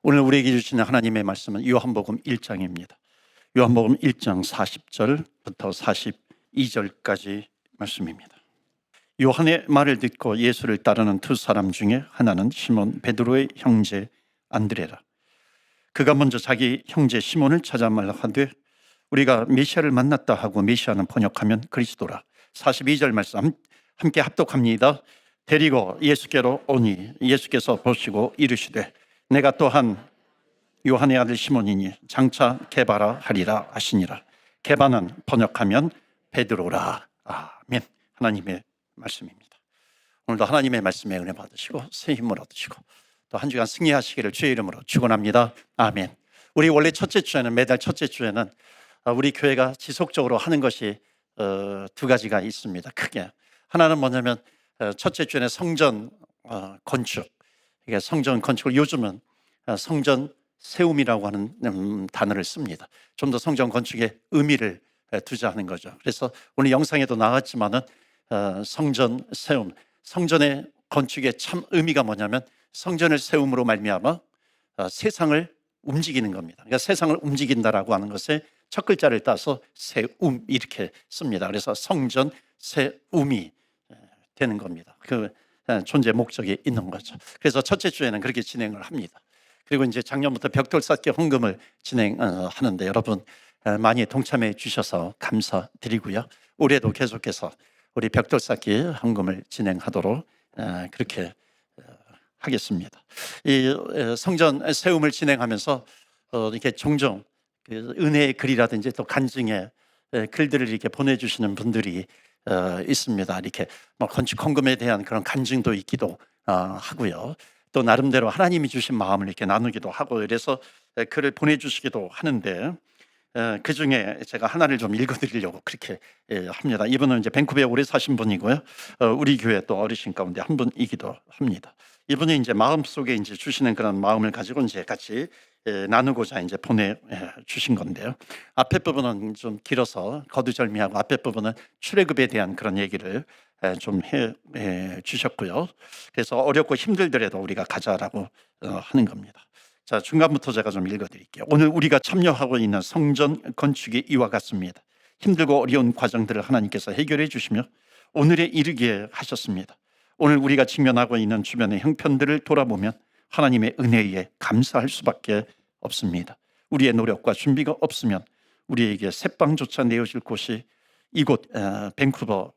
오늘 우리에게 주시는 하나님의 말씀은 요한복음 1장입니다. 요한복음 1장 40절부터 42절까지 말씀입니다. 요한의 말을 듣고 예수를 따르는 두 사람 중에 하나는 시몬 베드로의 형제 안드레라. 그가 먼저 자기 형제 시몬을 찾아 말하되 우리가 메시아를 만났다 하고, 메시아는 번역하면 그리스도라. 42절 말씀 함께 합독합니다. 데리고 예수께로 오니 예수께서 보시고 이르시되 내가 또한 요한의 아들 시몬이니 장차 게바라 하리라 하시니라. 게바는 번역하면 베드로라. 아멘. 하나님의 말씀입니다. 오늘도 하나님의 말씀에 은혜 받으시고 새 힘을 얻으시고 또 한 주간 승리하시기를 주의 이름으로 축원합니다. 아멘. 우리 원래 첫째 주에는, 매달 첫째 주에는 우리 교회가 지속적으로 하는 것이 두 가지가 있습니다. 크게 하나는 뭐냐면 첫째 주에는 성전 건축, 이게 성전 건축을 요즘은 성전 세움이라고 하는 단어를 씁니다. 좀 더 성전 건축에 의미를 두자는 거죠. 그래서 오늘 영상에도 나왔지만은 성전 세움, 성전의 건축의 참 의미가 뭐냐면 성전을 세움으로 말미암아 세상을 움직이는 겁니다. 그러니까 세상을 움직인다라고 하는 것의 첫 글자를 따서 세움 이렇게 씁니다. 그래서 성전 세움이 되는 겁니다. 그 존재 목적이 있는 거죠. 그래서 첫째 주에는 그렇게 진행을 합니다. 그리고 이제 작년부터 벽돌 쌓기 헌금을 진행하는데 여러분 많이 동참해 주셔서 감사드리고요. 올해도 계속해서 우리 벽돌 쌓기 헌금을 진행하도록 그렇게 하겠습니다. 이 성전 세움을 진행하면서 이렇게 종종 그 은혜의 글이라든지 또 간증의 글들을 이렇게 보내주시는 분들이 있습니다. 이렇게 건축 헌금에 대한 그런 간증도 있기도 하고요. 또 나름대로 하나님이 주신 마음을 이렇게 나누기도 하고, 이래서 글을 보내주시기도 하는데 그 중에 제가 하나를 좀 읽어드리려고 그렇게 합니다. 이분은 이제 밴쿠버에 오래 사신 분이고요. 우리 교회 또 어르신 가운데 한 분이기도 합니다. 이분이 이제 마음속에 이제 주시는 그런 마음을 가지고 이제 같이 나누고자 이제 보내주신 건데요. 앞에 부분은 좀 길어서 거두절미하고 앞에 부분은 출애굽에 대한 그런 얘기를 좀 해 주셨고요. 그래서 어렵고 힘들더라도 우리가 가자라고 하는 겁니다. 자, 중간부터 제가 좀 읽어드릴게요. 오늘 우리가 참여하고 있는 성전 건축이 이와 같습니다. 힘들고 어려운 과정들을 하나님께서 해결해 주시며 오늘에 이르게 하셨습니다. 오늘 우리가 직면하고 있는 주변의 형편들을 돌아보면 하나님의 은혜에 감사할 수밖에 없습니다. 우리의 노력과 준비가 없으면 우리에게 새빵조차 내어질 곳이 이곳 밴쿠버,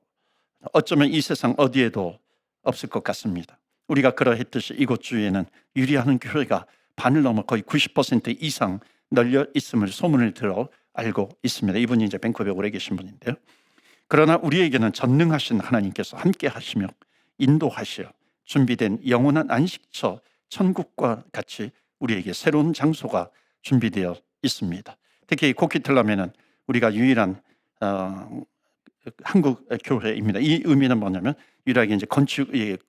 어쩌면 이 세상 어디에도 없을 것 같습니다. 우리가 그러했듯이 이곳 주위에는 유리하는 교회가 반을 넘어 거의 90% 이상 널려 있음을 소문을 들어 알고 있습니다. 이분이 이제 밴쿠버에 오래 계신 분인데요. 그러나 우리에게는 전능하신 하나님께서 함께 하시며 인도하시어 준비된 영원한 안식처 천국과 같이 우리에게 새로운 장소가 준비되어 있습니다. 특히 코키틀람에는 우리가 유일한 한국 교회입니다. 이 의미는 뭐냐면 유일하게 이제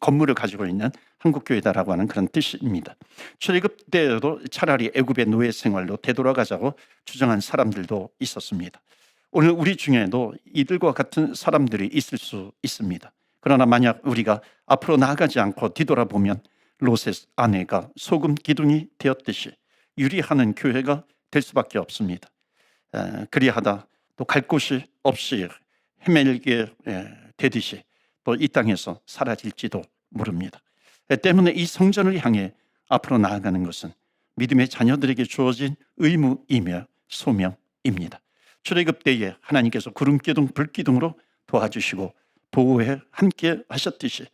건물을 가지고 있는 한국 교회다라고 하는 그런 뜻입니다. 출애굽 때에도 차라리 애굽의 노예 생활로 되돌아가자고 주장한 사람들도 있었습니다. 오늘 우리 중에도 이들과 같은 사람들이 있을 수 있습니다. 그러나 만약 우리가 앞으로 나아가지 않고 뒤돌아보면 롯의 아내가 소금 기둥이 되었듯이 유리하는 교회가 될 수밖에 없습니다. 그리하다 또 갈 곳이 없이 헤매게 되듯이 또 이 땅에서 사라질지도 모릅니다. 때문에 이 성전을 향해 앞으로 나아가는 것은 믿음의 자녀들에게 주어진 의무이며 소명입니다. 출애굽 때에 하나님께서 구름기둥 불기둥으로 도와주시고 보호해 함께 하셨듯이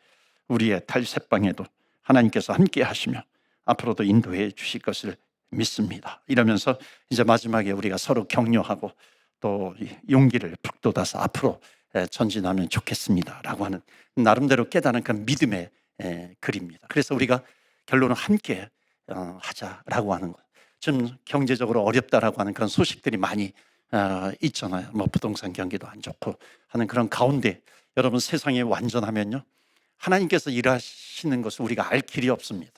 우리의 탈새방에도 하나님께서 함께 하시며 앞으로도 인도해 주실 것을 믿습니다. 이러면서 이제 마지막에 우리가 서로 격려하고 또 용기를 북돋아서 앞으로 전진하면 좋겠습니다 라고 하는 나름대로 깨달은 그 믿음의 글입니다. 그래서 우리가 결론은 함께 하자라고 하는 것. 지금 경제적으로 어렵다라고 하는 그런 소식들이 많이 있잖아요. 뭐 부동산 경기도 안 좋고 하는 그런 가운데 여러분, 세상이 완전하면요 하나님께서 일하시는 것을 우리가 알 길이 없습니다.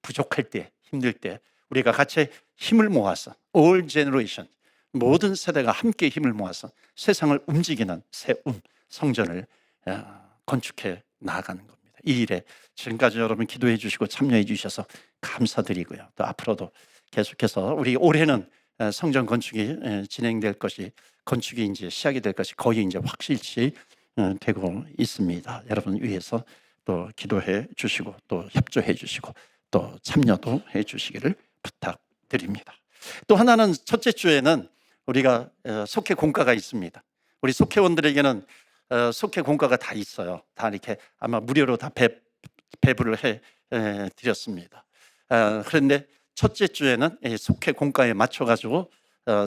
부족할 때, 힘들 때 우리가 같이 힘을 모아서 all generation, 모든 세대가 함께 힘을 모아서 세상을 움직이는 세움 성전을 건축해 나아가는 겁니다. 이 일에 지금까지 여러분 기도해 주시고 참여해 주셔서 감사드리고요. 또 앞으로도 계속해서 우리 올해는 성전 건축이 진행될 것이, 건축이 이제 시작이 될 것이 거의 이제 확실시 되고 있습니다. 여러분 위해서 또 기도해 주시고 또 협조해 주시고 또 참여도 해 주시기를 부탁드립니다. 또 하나는 첫째 주에는 우리가 속회 공과가 있습니다. 우리 속회원들에게는 속회 공과가 다 있어요. 다 이렇게 아마 무료로 다 배부를 해 드렸습니다. 그런데 첫째 주에는 속회 공과에 맞춰가지고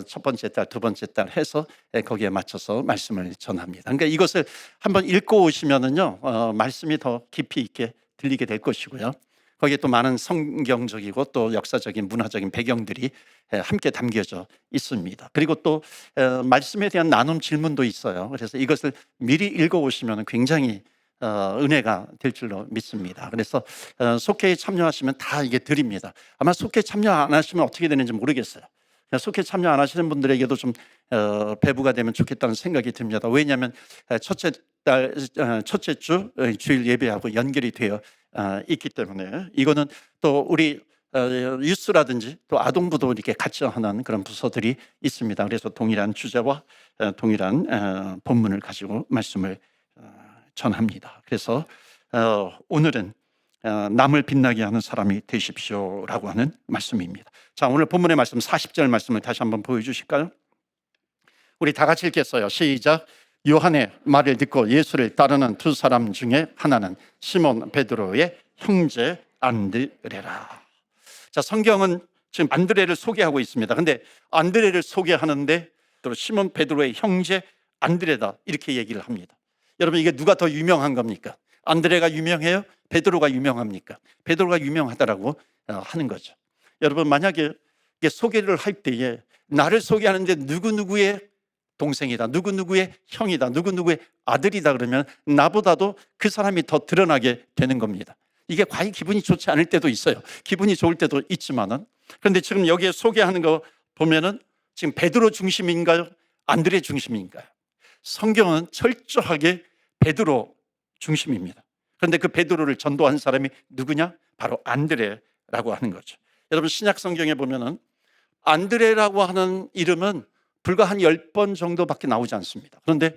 첫 번째 달, 두 번째 달 해서 거기에 맞춰서 말씀을 전합니다. 그러니까 이것을 한번 읽고 오시면은요, 말씀이 더 깊이 있게 들리게 될 것이고요. 거기에 또 많은 성경적이고 또 역사적인 문화적인 배경들이 함께 담겨져 있습니다. 그리고 또 말씀에 대한 나눔 질문도 있어요. 그래서 이것을 미리 읽어 오시면 굉장히 은혜가 될 줄로 믿습니다. 그래서 속회에 참여하시면 다 이게 드립니다. 아마 속회 참여 안 하시면 어떻게 되는지 모르겠어요. 속회 참여 안 하시는 분들에게도 좀 배부가 되면 좋겠다는 생각이 듭니다. 왜냐하면 첫째 주 주일 예배하고 연결이 되어 있기 때문에. 이거는 또 우리 유스라든지 또 아동부도 이렇게 같이 하는 그런 부서들이 있습니다. 그래서 동일한 주제와 동일한 본문을 가지고 말씀을 전합니다. 그래서 오늘은 남을 빛나게 하는 사람이 되십시오라고 하는 말씀입니다. 자, 오늘 본문의 말씀 40절 말씀을 다시 한번 보여주실까요? 우리 다 같이 읽겠어요. 시작. 요한의 말을 듣고 예수를 따르는 두 사람 중에 하나는 시몬 베드로의 형제 안드레라. 자, 성경은 지금 안드레를 소개하고 있습니다. 그런데 안드레를 소개하는데 또 시몬 베드로의 형제 안드레다 이렇게 얘기를 합니다. 여러분, 이게 누가 더 유명한 겁니까? 안드레가 유명해요? 베드로가 유명합니까? 베드로가 유명하다라고 하는 거죠. 여러분, 만약에 소개를 할 때에 나를 소개하는데 누구누구의 동생이다, 누구누구의 형이다, 누구누구의 아들이다 그러면 나보다도 그 사람이 더 드러나게 되는 겁니다. 이게 과히 기분이 좋지 않을 때도 있어요. 기분이 좋을 때도 있지만은. 그런데 지금 여기에 소개하는 거 보면은 지금 베드로 중심인가요? 안드레 중심인가요? 성경은 철저하게 베드로 중심입니다. 그런데 그 베드로를 전도한 사람이 누구냐? 바로 안드레라고 하는 거죠. 여러분, 신약 성경에 보면은 안드레라고 하는 이름은 불과 한 10번 정도밖에 나오지 않습니다. 그런데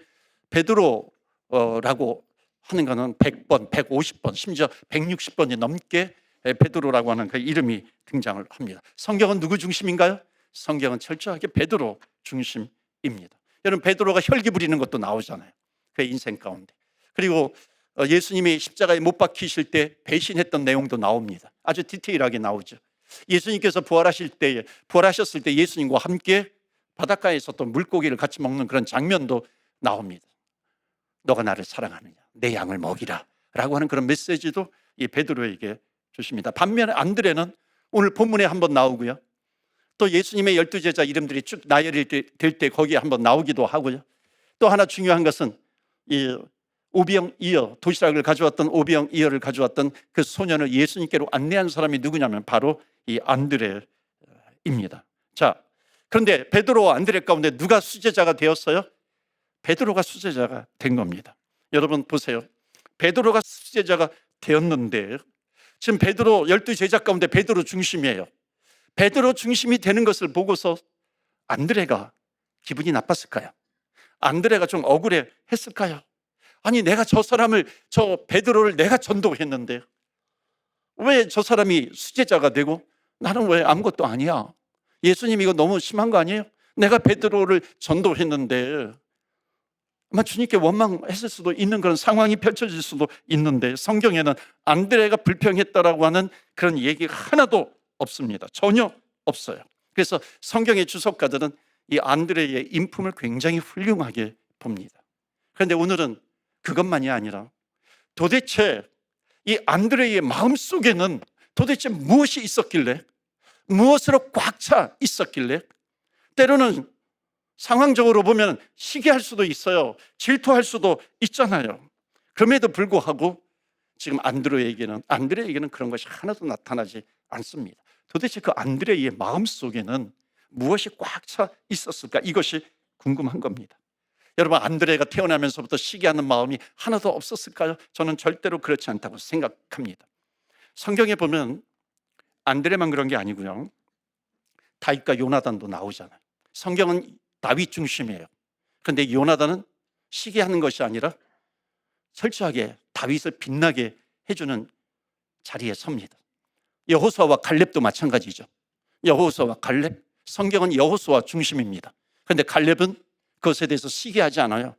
베드로라고 하는 것은 100번, 150번, 심지어 160번이 넘게 베드로라고 하는 그 이름이 등장을 합니다. 성경은 누구 중심인가요? 성경은 철저하게 베드로 중심입니다. 여러분, 베드로가 혈기 부리는 것도 나오잖아요. 그의 인생 가운데. 그리고 예수님이 십자가에 못 박히실 때 배신했던 내용도 나옵니다. 아주 디테일하게 나오죠. 예수님께서 부활하셨을 때 예수님과 함께 바닷가에서 또 물고기를 같이 먹는 그런 장면도 나옵니다. 너가 나를 사랑하느냐, 내 양을 먹이라 라고 하는 그런 메시지도 이 베드로에게 주십니다. 반면에 안드레는 오늘 본문에 한번 나오고요, 또 예수님의 12제자 이름들이 쭉 나열될 때 거기에 한번 나오기도 하고요. 또 하나 중요한 것은 이 오병이어, 도시락을 가져왔던 오병이어를 가져왔던 그 소년을 예수님께로 안내한 사람이 누구냐면 바로 이 안드레입니다. 자, 그런데 베드로와 안드레 가운데 누가 수제자가 되었어요? 베드로가 수제자가 된 겁니다. 여러분 보세요. 베드로가 수제자가 되었는데 지금 베드로 12제자 가운데 베드로 중심이에요. 베드로 중심이 되는 것을 보고서 안드레가 기분이 나빴을까요? 안드레가 좀 억울해 했을까요? 아니, 내가 저 베드로를 내가 전도했는데 왜 저 사람이 수제자가 되고 나는 왜 아무것도 아니야? 예수님, 이거 너무 심한 거 아니에요? 내가 베드로를 전도했는데. 아마 주님께 원망했을 수도 있는 그런 상황이 펼쳐질 수도 있는데 성경에는 안드레가 불평했다라고 하는 그런 얘기가 하나도 없습니다. 전혀 없어요. 그래서 성경의 주석가들은 이 안드레의 인품을 굉장히 훌륭하게 봅니다. 그런데 오늘은 그것만이 아니라 도대체 이 안드레의 마음속에는 도대체 무엇이 있었길래, 무엇으로 꽉 차 있었길래, 때로는 상황적으로 보면 시기할 수도 있어요. 질투할 수도 있잖아요. 그럼에도 불구하고 지금 안드레에게는 그런 것이 하나도 나타나지 않습니다. 도대체 그 안드레의 마음속에는 무엇이 꽉 차 있었을까? 이것이 궁금한 겁니다. 여러분, 안드레가 태어나면서부터 시기하는 마음이 하나도 없었을까요? 저는 절대로 그렇지 않다고 생각합니다. 성경에 보면 안드레만 그런 게 아니고요, 다윗과 요나단도 나오잖아요. 성경은 다윗 중심이에요. 그런데 요나단은 시기하는 것이 아니라 철저하게 다윗을 빛나게 해주는 자리에 섭니다. 여호수아와 갈렙도 마찬가지죠. 여호수아와 갈렙, 성경은 여호수아 중심입니다. 그런데 갈렙은 그것에 대해서 시기하지 않아요.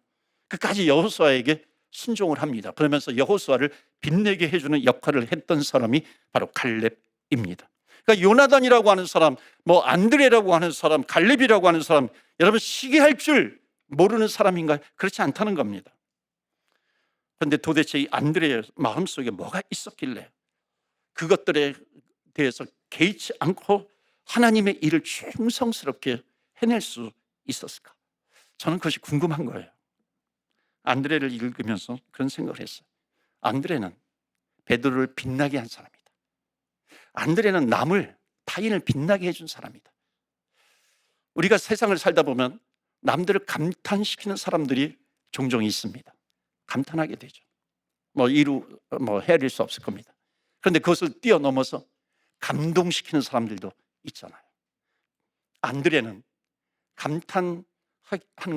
끝까지 여호수아에게 순종을 합니다. 그러면서 여호수아를 빛내게 해주는 역할을 했던 사람이 바로 갈렙입니다. 그러니까 요나단이라고 하는 사람, 뭐 안드레라고 하는 사람, 갈렙이라고 하는 사람, 여러분 시기할 줄 모르는 사람인가요? 그렇지 않다는 겁니다. 그런데 도대체 이 안드레의 마음속에 뭐가 있었길래 그것들에 대해서 개의치 않고 하나님의 일을 충성스럽게 해낼 수 있었을까? 저는 그것이 궁금한 거예요. 안드레를 읽으면서 그런 생각을 했어요. 안드레는 베드로를 빛나게 한 사람이다. 안드레는 남을, 타인을 빛나게 해준 사람이다. 우리가 세상을 살다 보면 남들을 감탄시키는 사람들이 종종 있습니다. 감탄하게 되죠. 헤아릴 수 없을 겁니다. 그런데 그것을 뛰어넘어서 감동시키는 사람들도 있잖아요. 안드레는 감탄하는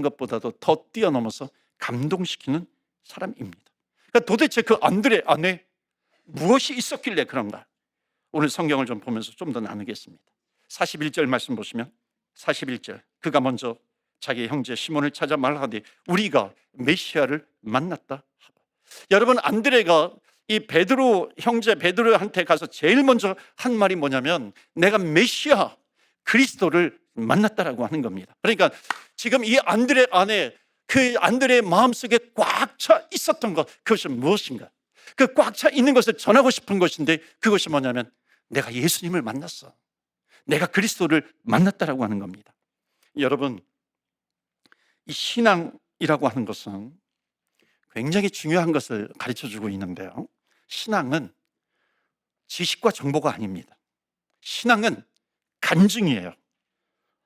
것보다도 더 뛰어넘어서 감동시키는 사람입니다. 그러니까 도대체 그 안드레 안에 무엇이 있었길래 그런가? 오늘 성경을 좀 보면서 좀 더 나누겠습니다. 41절 말씀 보시면, 41절, 그가 먼저 자기 형제 시몬을 찾아 말하되 우리가 메시아를 만났다. 여러분, 안드레가 이 베드로 형제 베드로한테 가서 제일 먼저 한 말이 뭐냐면 내가 메시아 그리스도를 만났다라고 하는 겁니다. 그러니까 지금 이 안드레 안에, 그 안드레의 마음속에 꽉 차 있었던 것, 그것이 무엇인가? 그 꽉 차 있는 것을 전하고 싶은 것인데 그것이 뭐냐면 내가 예수님을 만났어, 내가 그리스도를 만났다라고 하는 겁니다. 여러분, 이 신앙이라고 하는 것은 굉장히 중요한 것을 가르쳐주고 있는데요, 신앙은 지식과 정보가 아닙니다. 신앙은 간증이에요.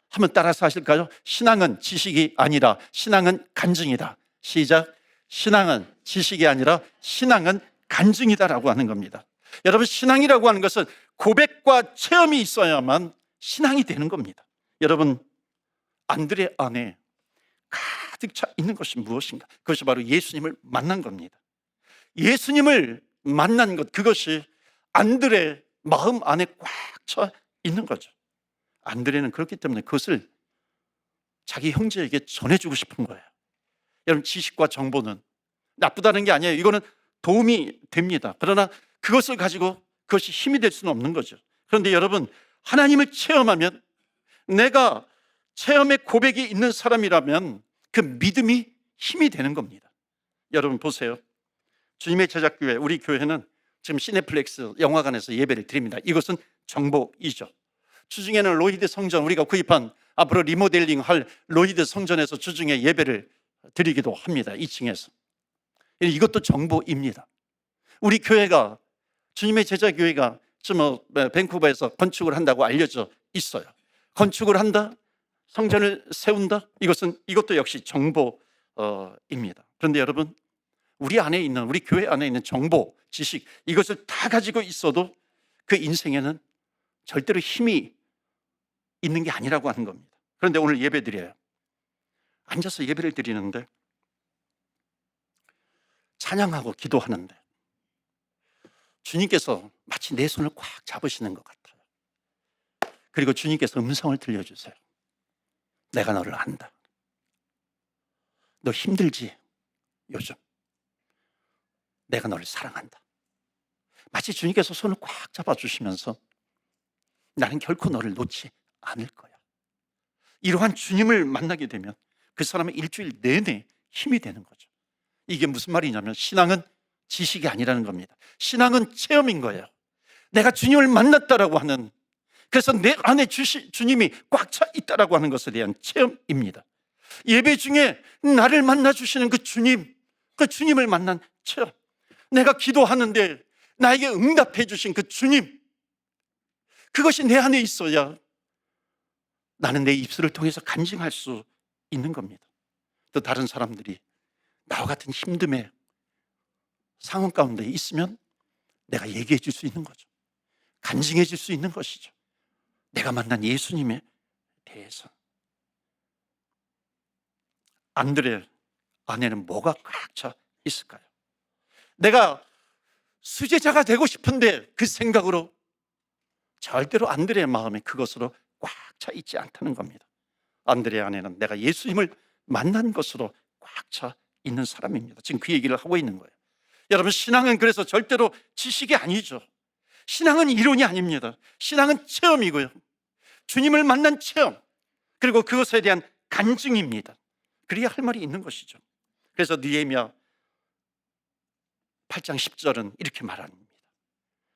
한번 따라서 하실까요? 신앙은 지식이 아니라 신앙은 간증이다. 시작. 신앙은 지식이 아니라 신앙은 간증이다라고 하는 겁니다. 여러분, 신앙이라고 하는 것은 고백과 체험이 있어야만 신앙이 되는 겁니다. 여러분, 안드레 안에 가득 차 있는 것이 무엇인가? 그것이 바로 예수님을 만난 겁니다. 예수님을 만난 것, 그것이 안드레 마음 안에 꽉 차 있는 거죠. 안드레는 그렇기 때문에 그것을 자기 형제에게 전해주고 싶은 거예요. 여러분, 지식과 정보는 나쁘다는 게 아니에요. 이거는 도움이 됩니다. 그러나 그것을 가지고 그것이 힘이 될 수는 없는 거죠. 그런데 여러분, 하나님을 체험하면, 내가 체험의 고백이 있는 사람이라면 그 믿음이 힘이 되는 겁니다. 여러분 보세요. 주님의 제작교회, 우리 교회는 지금 시네플렉스 영화관에서 예배를 드립니다. 이것은 정복이죠. 주중에는 로이드 성전, 우리가 구입한 앞으로 리모델링할 로이드 성전에서 주중에 예배를 드리기도 합니다. 2층에서. 이것도 정보입니다. 우리 교회가, 주님의 제자교회가 지금 밴쿠버에서 건축을 한다고 알려져 있어요. 건축을 한다, 성전을 세운다, 이것도 역시 정보입니다. 그런데 여러분, 우리 안에 있는, 우리 교회 안에 있는 정보, 지식, 이것을 다 가지고 있어도 그 인생에는 절대로 힘이 있는 게 아니라고 하는 겁니다. 그런데 오늘 예배 드려요. 앉아서 예배를 드리는데, 찬양하고 기도하는데 주님께서 마치 내 손을 꽉 잡으시는 것 같아요. 그리고 주님께서 음성을 들려주세요. 내가 너를 안다. 너 힘들지? 요즘 내가 너를 사랑한다. 마치 주님께서 손을 꽉 잡아주시면서 나는 결코 너를 놓지 않을 거야. 이러한 주님을 만나게 되면 그 사람의 일주일 내내 힘이 되는 거죠. 이게 무슨 말이냐면, 신앙은 지식이 아니라는 겁니다. 신앙은 체험인 거예요. 내가 주님을 만났다라고 하는, 그래서 내 안에 주님이 꽉 차 있다라고 하는 것에 대한 체험입니다. 예배 중에 나를 만나주시는 그 주님을 만난 체험, 내가 기도하는데 나에게 응답해 주신 그 주님, 그것이 내 안에 있어야 나는 내 입술을 통해서 간증할 수 있는 겁니다. 또 다른 사람들이 나와 같은 힘듦의 상황 가운데 있으면 내가 얘기해 줄 수 있는 거죠. 간증해 줄 수 있는 것이죠. 내가 만난 예수님에 대해서. 안드레 안에는 뭐가 꽉 차 있을까요? 내가 수제자가 되고 싶은데 그 생각으로 절대로 안드레의 마음이 그것으로 꽉 차 있지 않다는 겁니다. 안드레 안에는 내가 예수님을 만난 것으로 꽉 차 있는 사람입니다. 지금 그 얘기를 하고 있는 거예요. 여러분, 신앙은 그래서 절대로 지식이 아니죠. 신앙은 이론이 아닙니다. 신앙은 체험이고요, 주님을 만난 체험, 그리고 그것에 대한 간증입니다. 그래야 할 말이 있는 것이죠. 그래서 느헤미야 8장 10절은 이렇게 말합니다.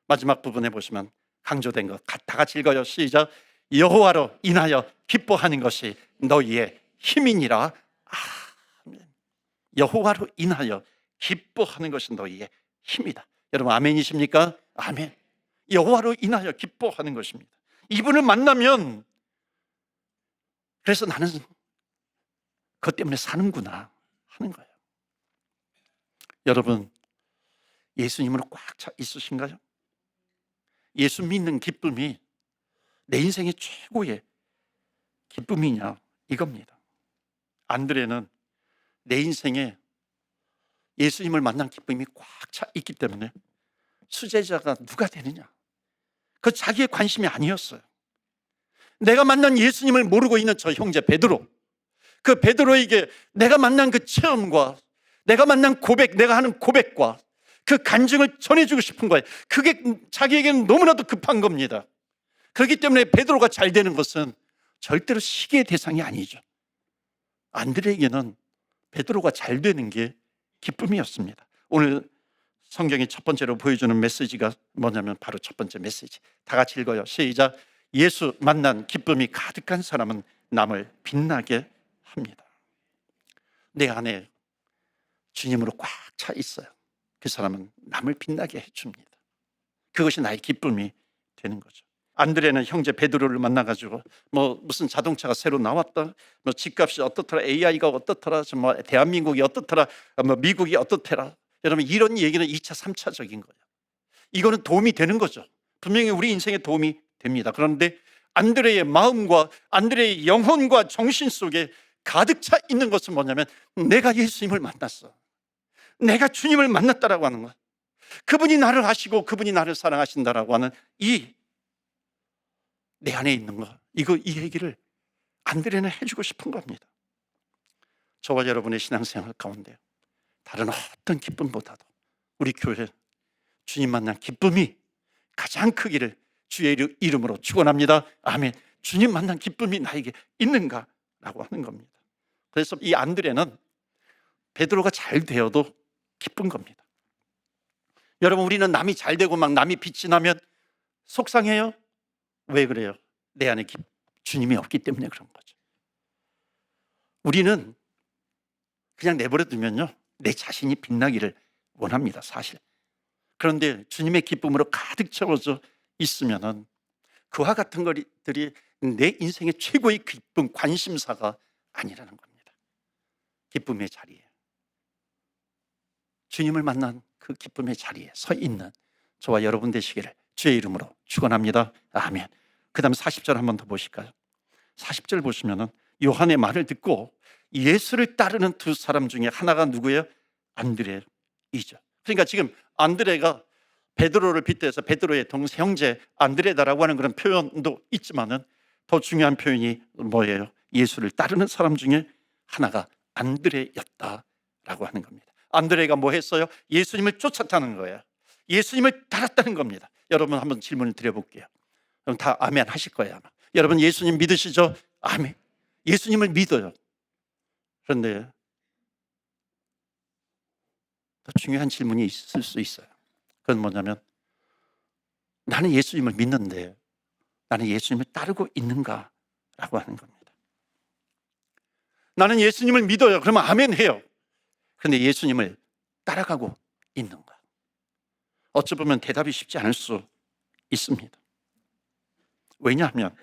마지막 부분에 보시면 강조된 것 다 같이 읽어요. 시작. 여호와로 인하여 기뻐하는 것이 너희의 힘이니라. 아멘. 여호와로 인하여 기뻐하는 것이 너희의 힘이다. 여러분, 아멘이십니까? 아멘. 여호와로 인하여 기뻐하는 것입니다. 이분을 만나면 그래서 나는 그것 때문에 사는구나 하는 거예요. 여러분, 예수님으로 꽉 차 있으신가요? 예수 믿는 기쁨이 내 인생의 최고의 기쁨이냐, 이겁니다. 안드레는 내 인생에 예수님을 만난 기쁨이 꽉 차 있기 때문에 수제자가 누가 되느냐, 그 자기의 관심이 아니었어요. 내가 만난 예수님을 모르고 있는 저 형제 베드로, 그 베드로에게 내가 만난 그 체험과 내가 만난 고백, 내가 하는 고백과 그 간증을 전해주고 싶은 거예요. 그게 자기에게는 너무나도 급한 겁니다. 그렇기 때문에 베드로가 잘 되는 것은 절대로 시기의 대상이 아니죠. 안드레에게는 베드로가 잘 되는 게 기쁨이었습니다. 오늘 성경이 첫 번째로 보여주는 메시지가 뭐냐면 바로 첫 번째 메시지. 다 같이 읽어요. 시작. 예수 만난 기쁨이 가득한 사람은 남을 빛나게 합니다. 내 안에 주님으로 꽉 차 있어요. 그 사람은 남을 빛나게 해줍니다. 그것이 나의 기쁨이 되는 거죠. 안드레는 형제 베드로를 만나가지고 무슨 자동차가 새로 나왔다, 집값이 어떻더라, AI가 어떻더라, 대한민국이 어떻더라, 미국이 어떻더라. 여러분, 이런 얘기는 2차, 3차적인 거예요. 이거는 도움이 되는 거죠. 분명히 우리 인생에 도움이 됩니다. 그런데 안드레의 마음과 안드레의 영혼과 정신 속에 가득 차 있는 것은 뭐냐면 내가 예수님을 만났어, 내가 주님을 만났다라고 하는 것, 그분이 나를 아시고 그분이 나를 사랑하신다라고 하는 이 내 안에 있는 것, 이 얘기를 안드레는 해주고 싶은 겁니다. 저와 여러분의 신앙생활 가운데 다른 어떤 기쁨보다도 우리 교회 주님 만난 기쁨이 가장 크기를 주의 이름으로 축원합니다. 아멘. 주님 만난 기쁨이 나에게 있는가라고 하는 겁니다. 그래서 이 안드레는 베드로가 잘 되어도 기쁜 겁니다. 여러분, 우리는 남이 잘 되고 막 남이 빛이 나면 속상해요. 왜 그래요? 내 안에 주님이 없기 때문에 그런 거죠. 우리는 그냥 내버려 두면요, 내 자신이 빛나기를 원합니다, 사실. 그런데 주님의 기쁨으로 가득 채워져 있으면은 그와 같은 것들이 내 인생의 최고의 기쁨, 관심사가 아니라는 겁니다. 기쁨의 자리에, 주님을 만난 그 기쁨의 자리에 서 있는 저와 여러분 되시기를 주의 이름으로 축원합니다. 아멘. 그 다음 40절 한번 더 보실까요? 40절 보시면은 요한의 말을 듣고 예수를 따르는 두 사람 중에 하나가 누구예요? 안드레이죠. 그러니까 지금 안드레가 베드로를 빗대서 베드로의 형제 안드레다라고 하는 그런 표현도 있지만은 더 중요한 표현이 뭐예요? 예수를 따르는 사람 중에 하나가 안드레였다라고 하는 겁니다. 안드레가 뭐 했어요? 예수님을 쫓았다는 거예요. 예수님을 따랐다는 겁니다. 여러분, 한번 질문을 드려볼게요. 그럼 다 아멘 하실 거예요, 아마. 여러분, 예수님 믿으시죠? 아멘. 예수님을 믿어요. 그런데 더 중요한 질문이 있을 수 있어요. 그건 뭐냐면 나는 예수님을 믿는데 나는 예수님을 따르고 있는가라고 하는 겁니다. 나는 예수님을 믿어요. 그러면 아멘 해요. 그런데 예수님을 따라가고 있는가? 어찌 보면 대답이 쉽지 않을 수 있습니다. 왜냐하면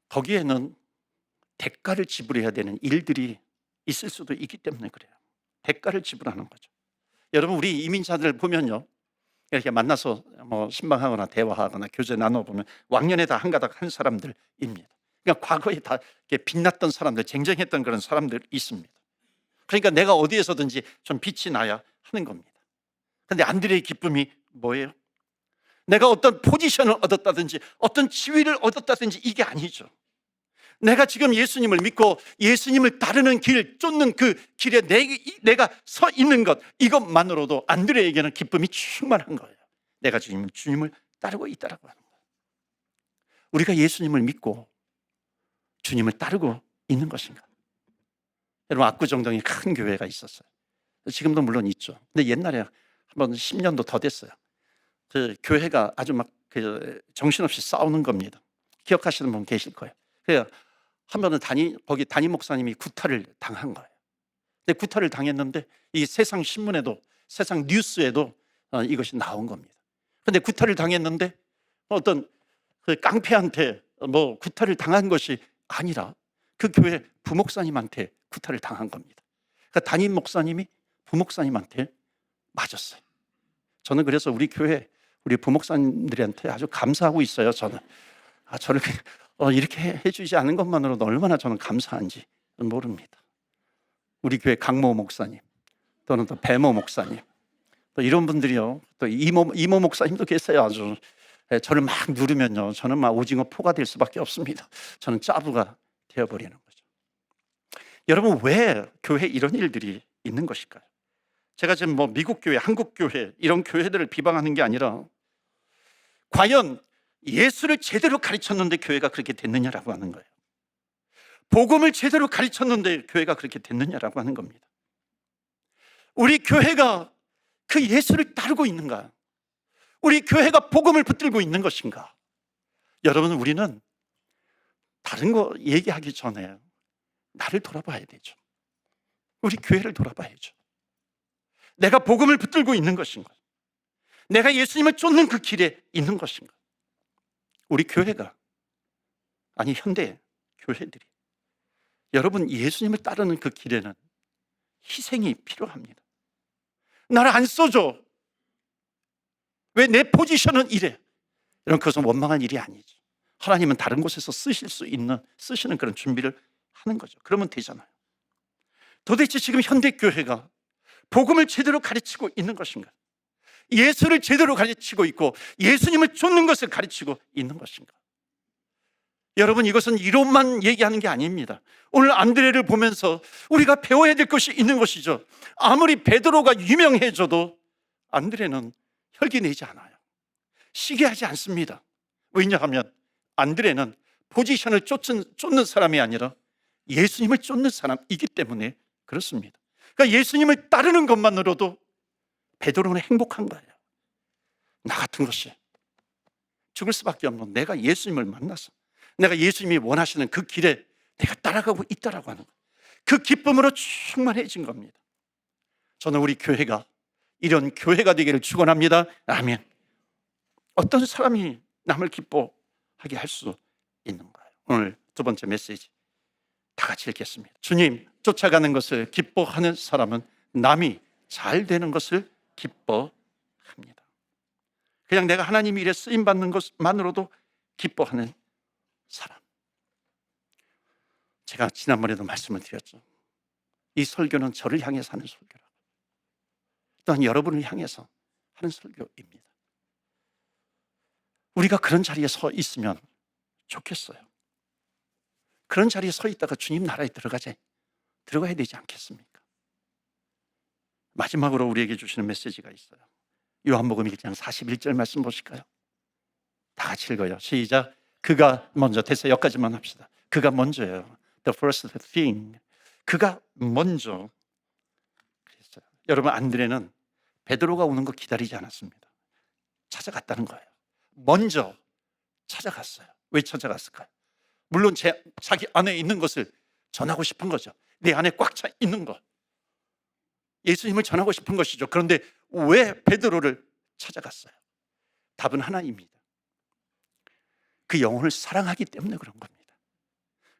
거기에는 대가를 지불해야 되는 일들이 있을 수도 있기 때문에 그래요. 대가를 지불하는 거죠. 여러분, 우리 이민자들 보면요, 이렇게 만나서 뭐 신방하거나 대화하거나 교제 나눠보면 왕년에 다 한가닥 한 사람들입니다. 그러니까 과거에 다 이렇게 빛났던 사람들, 쟁쟁했던 그런 사람들 있습니다. 그러니까 내가 어디에서든지 좀 빛이 나야 하는 겁니다. 그런데 안드레의 기쁨이 뭐예요? 내가 어떤 포지션을 얻었다든지 어떤 지위를 얻었다든지 이게 아니죠. 내가 지금 예수님을 믿고 예수님을 따르는 길, 쫓는 그 길에 내가 서 있는 것, 이것만으로도 안드레에게는 기쁨이 충만한 거예요. 내가 지금 주님을 따르고 있다라고 하는 거예요. 우리가 예수님을 믿고 주님을 따르고 있는 것인가? 여러분, 압구정동에 큰 교회가 있었어요. 지금도 물론 있죠. 근데 옛날에 한번 10년도 더 됐어요. 그 교회가 아주 막 그 정신없이 싸우는 겁니다. 기억하시는 분 계실 거예요. 그래서 한 번은 거기 담임 목사님이 구타를 당한 거예요. 근데 구타를 당했는데 이 세상 신문에도, 세상 뉴스에도 이것이 나온 겁니다. 근데 구타를 당했는데 어떤 그 깡패한테 뭐 구타를 당한 것이 아니라 그 교회 부목사님한테 구타를 당한 겁니다. 그러니까 담임 목사님이 부목사님한테 맞았어요. 저는 그래서 우리 교회 우리 부목사님들한테 아주 감사하고 있어요. 저는 저를 이렇게 해주지 않은 것만으로도 얼마나 저는 감사한지 모릅니다. 우리 교회 강모 목사님, 또는 또 배모 목사님, 또 이런 분들이요, 또 이모 목사님도 계세요. 아주 저를 막 누르면요, 저는 막 오징어 포가 될 수밖에 없습니다. 저는 짜부가 되어버리는 거죠. 여러분, 왜 교회에 이런 일들이 있는 것일까요? 제가 지금 뭐 미국 교회, 한국 교회 이런 교회들을 비방하는 게 아니라 과연 예수를 제대로 가르쳤는데 교회가 그렇게 됐느냐라고 하는 거예요. 복음을 제대로 가르쳤는데 교회가 그렇게 됐느냐라고 하는 겁니다. 우리 교회가 그 예수를 따르고 있는가? 우리 교회가 복음을 붙들고 있는 것인가? 여러분, 우리는 다른 거 얘기하기 전에 나를 돌아봐야 되죠. 우리 교회를 돌아봐야죠. 내가 복음을 붙들고 있는 것인가? 내가 예수님을 쫓는 그 길에 있는 것인가? 우리 교회가, 아니 현대 교회들이, 여러분, 예수님을 따르는 그 길에는 희생이 필요합니다. 나를 안 써줘. 왜 내 포지션은 이래? 이런 그것은 원망한 일이 아니죠. 하나님은 다른 곳에서 쓰시는 그런 준비를 하는 거죠. 그러면 되잖아요. 도대체 지금 현대 교회가 복음을 제대로 가르치고 있는 것인가? 예수를 제대로 가르치고 있고 예수님을 쫓는 것을 가르치고 있는 것인가? 여러분, 이것은 이론만 얘기하는 게 아닙니다. 오늘 안드레를 보면서 우리가 배워야 될 것이 있는 것이죠. 아무리 베드로가 유명해져도 안드레는 혈기 내지 않아요. 시기하지 않습니다. 왜냐하면 안드레는 포지션을 쫓는 사람이 아니라 예수님을 쫓는 사람이기 때문에 그렇습니다. 그러니까 예수님을 따르는 것만으로도 베드로는 행복한 거예요. 나 같은 것이 죽을 수밖에 없는, 내가 예수님을 만나서 내가 예수님이 원하시는 그 길에 내가 따라가고 있다라고 하는 거예요. 그 기쁨으로 충만해진 겁니다. 저는 우리 교회가 이런 교회가 되기를 축원합니다. 아멘. 어떤 사람이 남을 기뻐하게 할 수 있는가요? 오늘 두 번째 메시지 다 같이 읽겠습니다. 주님 쫓아가는 것을 기뻐하는 사람은 남이 잘 되는 것을 기뻐합니다. 그냥 내가 하나님 일에 쓰임받는 것만으로도 기뻐하는 사람. 제가 지난번에도 말씀을 드렸죠. 이 설교는 저를 향해서 하는 설교라고, 또한 여러분을 향해서 하는 설교입니다. 우리가 그런 자리에 서 있으면 좋겠어요. 그런 자리에 서 있다가 주님 나라에 들어가야 되지 않겠습니까? 마지막으로 우리에게 주시는 메시지가 있어요. 요한복음 1장 41절 말씀 보실까요? 다 같이 읽어요. 시작. 그가 먼저, 됐어요. 여기까지만 합시다. 그가 먼저예요. The first thing. 그가 먼저 그랬어요. 여러분, 안드레는 베드로가 오는 거 기다리지 않았습니다. 찾아갔다는 거예요. 먼저 찾아갔어요. 왜 찾아갔을까요? 물론 자기 안에 있는 것을 전하고 싶은 거죠. 내 안에 꽉 차 있는 것, 예수님을 전하고 싶은 것이죠. 그런데 왜 베드로를 찾아갔어요? 답은 하나입니다. 그 영혼을 사랑하기 때문에 그런 겁니다.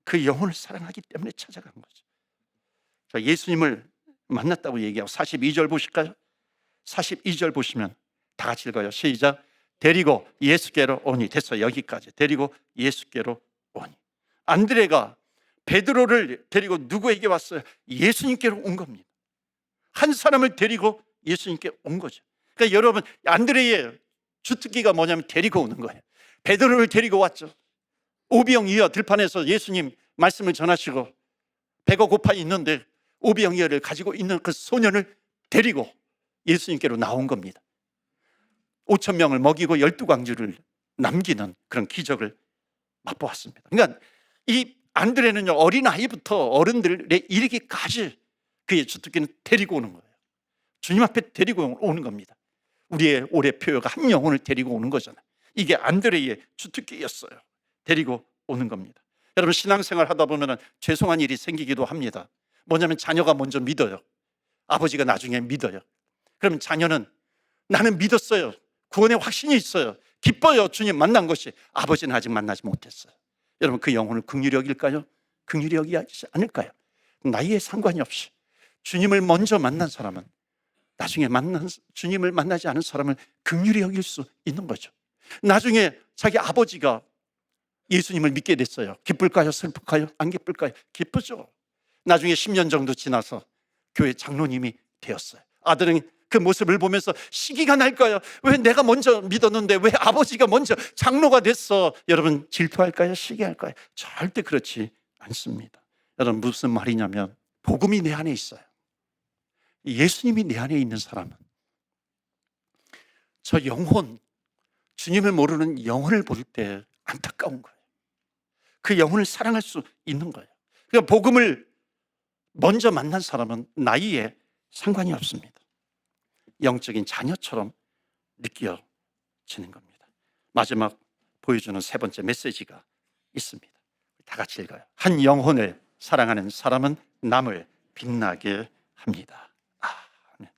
그 영혼을 사랑하기 때문에 찾아간 거죠. 자, 예수님을 만났다고 얘기하고 42절 보실까요? 42절 보시면 다 같이 읽어요. 시작. 데리고 예수께로 오니. 됐어요. 여기까지. 데리고 예수께로 오니. 안드레가 베드로를 데리고 누구에게 왔어요? 예수님께로 온 겁니다. 한 사람을 데리고 예수님께 온 거죠. 그러니까 여러분, 안드레의 주특기가 뭐냐면 데리고 오는 거예요. 베드로를 데리고 왔죠. 오병이어 들판에서 예수님 말씀을 전하시고 배가 고파 있는데 오병이어를 가지고 있는 그 소년을 데리고 예수님께로 나온 겁니다. 5천 명을 먹이고 12광주를 남기는 그런 기적을 맛보았습니다. 그러니까 이 안드레는요, 어린아이부터 어른들에 이르기까지 그의 주특기는 데리고 오는 거예요. 주님 앞에 데리고 오는 겁니다. 우리의 올해 표어가 한 영혼을 데리고 오는 거잖아요. 이게 안드레의 주특기였어요. 데리고 오는 겁니다. 여러분, 신앙생활 하다 보면 죄송한 일이 생기기도 합니다. 뭐냐면 자녀가 먼저 믿어요. 아버지가 나중에 믿어요. 그러면 자녀는 나는 믿었어요. 구원의 확신이 있어요. 기뻐요. 주님 만난 것이. 아버지는 아직 만나지 못했어요. 여러분, 그 영혼을 긍휼히 여길까요? 긍휼히 여기지 않을까요? 나이에 상관이 없이 주님을 먼저 만난 사람은 나중에 주님을 만나지 않은 사람을 긍휼히 여길 수 있는 거죠. 나중에 자기 아버지가 예수님을 믿게 됐어요. 기쁠까요? 슬플까요? 안 기쁠까요? 기쁘죠. 나중에 10년 정도 지나서 교회 장로님이 되었어요. 아들은 그 모습을 보면서 시기가 날까요? 왜 내가 먼저 믿었는데 왜 아버지가 먼저 장로가 됐어? 여러분, 질투할까요? 시기할까요? 절대 그렇지 않습니다. 여러분, 무슨 말이냐면 복음이 내 안에 있어요. 예수님이 내 안에 있는 사람은 저 영혼, 주님을 모르는 영혼을 볼 때 안타까운 거예요. 그 영혼을 사랑할 수 있는 거예요. 그러니까 복음을 먼저 만난 사람은 나이에 상관이 없습니다. 영적인 자녀처럼 느껴지는 겁니다. 마지막 보여주는 세 번째 메시지가 있습니다. 다 같이 읽어요. 한 영혼을 사랑하는 사람은 남을 빛나게 합니다. 아멘.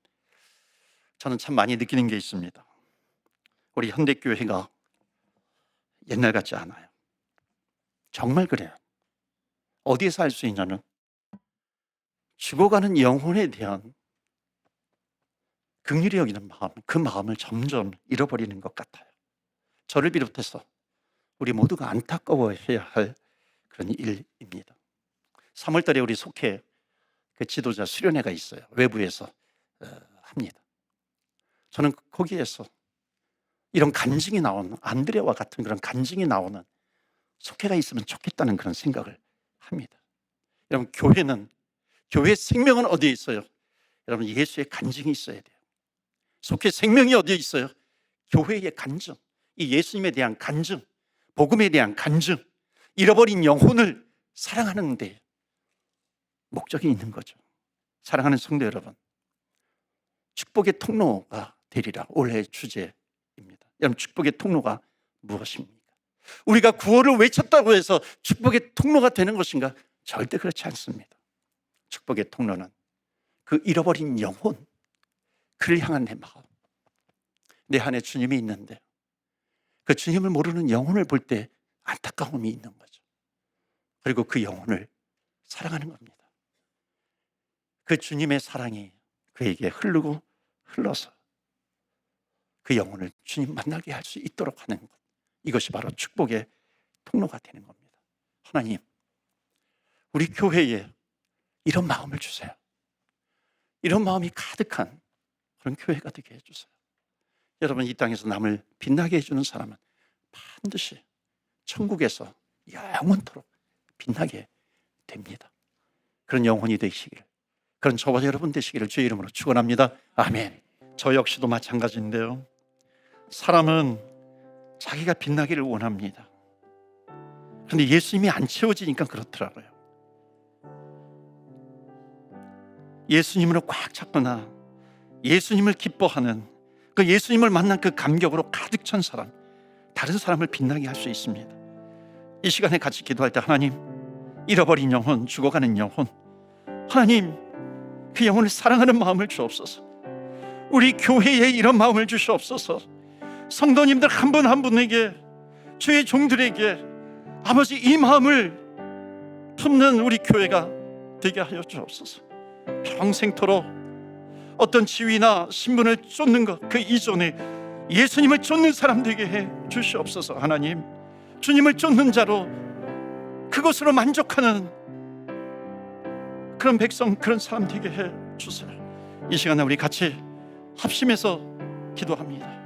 저는 참 많이 느끼는 게 있습니다. 우리 현대교회가 옛날 같지 않아요. 정말 그래요. 어디에서 알 수 있냐면 죽어가는 영혼에 대한 긍휼히 여기는 마음, 그 마음을 점점 잃어버리는 것 같아요. 저를 비롯해서 우리 모두가 안타까워해야 할 그런 일입니다. 3월 달에 우리 속해 그 지도자 수련회가 있어요. 외부에서 합니다. 저는 거기에서 이런 간증이 나오는, 안드레와 같은 그런 간증이 나오는 속회가 있으면 좋겠다는 그런 생각을 합니다. 여러분, 교회의 생명은 어디에 있어요? 여러분, 예수의 간증이 있어야 돼요. 속회 생명이 어디에 있어요? 교회의 간증, 이 예수님에 대한 간증, 복음에 대한 간증, 잃어버린 영혼을 사랑하는 데 목적이 있는 거죠. 사랑하는 성도 여러분, 축복의 통로가 되리라 올해의 주제입니다. 여러분, 축복의 통로가 무엇입니까? 우리가 구원을 외쳤다고 해서 축복의 통로가 되는 것인가? 절대 그렇지 않습니다. 축복의 통로는 그 잃어버린 영혼, 그를 향한 내 마음, 내 안에 주님이 있는데 그 주님을 모르는 영혼을 볼 때 안타까움이 있는 거죠. 그리고 그 영혼을 사랑하는 겁니다. 그 주님의 사랑이 그에게 흐르고 흘러서 그 영혼을 주님 만나게 할 수 있도록 하는 것, 이것이 바로 축복의 통로가 되는 겁니다. 하나님, 우리 교회에 이런 마음을 주세요. 이런 마음이 가득한 그런 교회가 되게 해주세요. 여러분, 이 땅에서 남을 빛나게 해주는 사람은 반드시 천국에서 영원토록 빛나게 됩니다. 그런 영혼이 되시길, 그런 저와 여러분 되시기를 주의 이름으로 축원합니다. 아멘. 저 역시도 마찬가지인데요, 사람은 자기가 빛나기를 원합니다. 그런데 예수님이 안 채워지니까 그렇더라고요. 예수님으로 꽉 잡거나 예수님을 기뻐하는 그 예수님을 만난 그 감격으로 가득 찬 사람, 다른 사람을 빛나게 할 수 있습니다. 이 시간에 같이 기도할 때, 하나님, 잃어버린 영혼, 죽어가는 영혼, 하나님, 그 영혼을 사랑하는 마음을 주옵소서. 우리 교회에 이런 마음을 주시옵소서. 성도님들 한 분 한 분에게, 주의 종들에게 아버지, 이 마음을 품는 우리 교회가 되게 하여 주옵소서. 평생토록 어떤 지위나 신분을 쫓는 것 그 이전에 예수님을 쫓는 사람 되게 해 주시옵소서. 하나님, 주님을 쫓는 자로 그것으로 만족하는 그런 백성, 그런 사람 되게 해 주세요. 이 시간에 우리 같이 합심해서 기도합니다.